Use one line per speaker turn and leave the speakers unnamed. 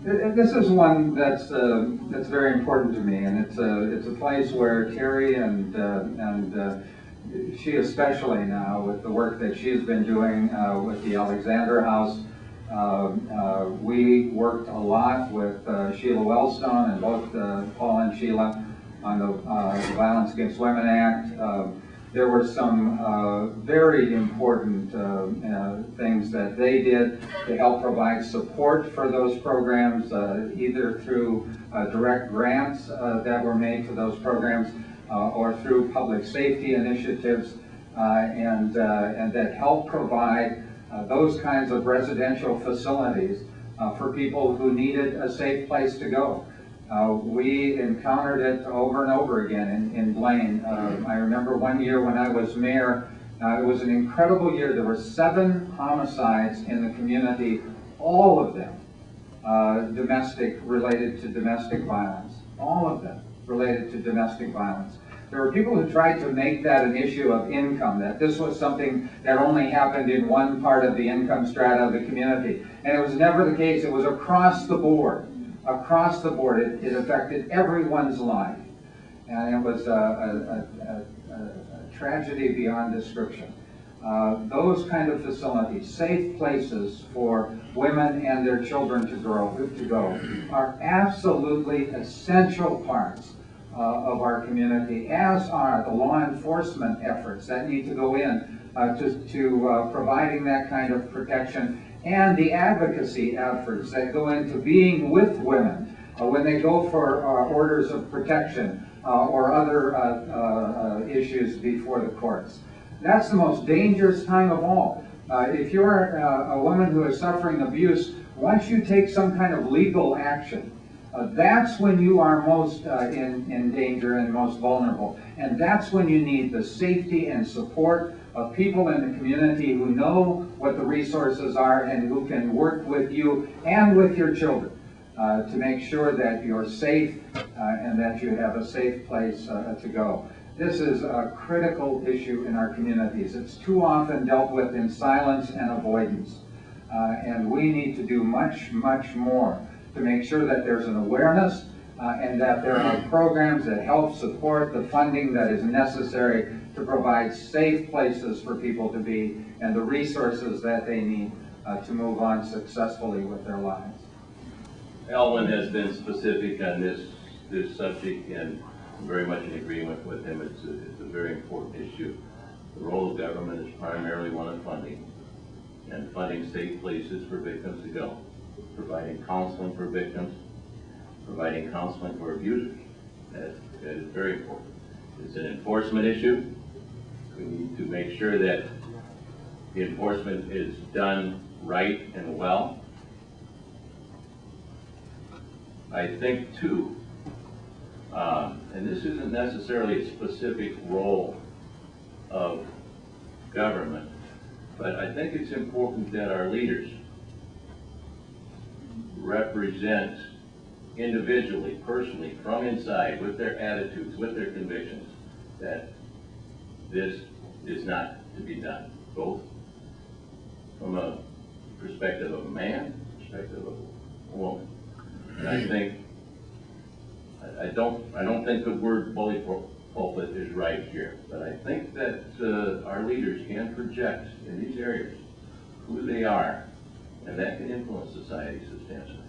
This is one that's very important to me, and it's a place where Terry and she especially now, with the work that she's been doing with the Alexander House. We worked a lot with Sheila Wellstone and both Paul and Sheila on the Violence Against Women Act. There were some very important things that they did to help provide support for those programs, either through direct grants that were made for those programs or through public safety initiatives, and that help provide those kinds of residential facilities for people who needed a safe place to go. We encountered it over and over again in Blaine. I remember one year when I was mayor, it was an incredible year. There were 7 homicides in the community, all of them related to domestic violence. All of them related to domestic violence. There were people who tried to make that an issue of income, that this was something that only happened in one part of the income strata of the community. And it was never the case. It was across the board. Across the board, it affected everyone's life. And it was a tragedy beyond description. Those kind of facilities, safe places for women and their children to go, are absolutely essential parts of our community, as are the law enforcement efforts that need to go in to providing that kind of protection, and the advocacy efforts that go into being with women when they go for orders of protection or other issues before the courts. That's the most dangerous time of all. If you're a woman who is suffering abuse, once you take some kind of legal action, that's when you are most in danger and most vulnerable. And that's when you need the safety and support of people in the community who know what the resources are and who can work with you and with your children to make sure that you're safe and that you have a safe place to go. This is a critical issue in our communities. It's too often dealt with in silence and avoidance. And we need to do much, much more to make sure that there's an awareness and that there are programs that help support the funding that is necessary to provide safe places for people to be and the resources that they need to move on successfully with their lives.
Elwin has been specific on this subject, and I'm very much in agreement with him. It's a very important issue. The role of government is primarily one of funding, and funding safe places for victims to go, providing counseling for victims, providing counseling for abusers. That is very important. It's an enforcement issue. We need to make sure that the enforcement is done right and well. I think too, and this isn't necessarily a specific role of government, but I think it's important that our leaders represent individually, personally, from inside, with their attitudes, with their convictions, that this is not to be done, both from a perspective of a man, perspective of a woman. And I think, I don't think the word bully pulpit is right here, but I think that our leaders can project in these areas who they are, and that can influence society substantially.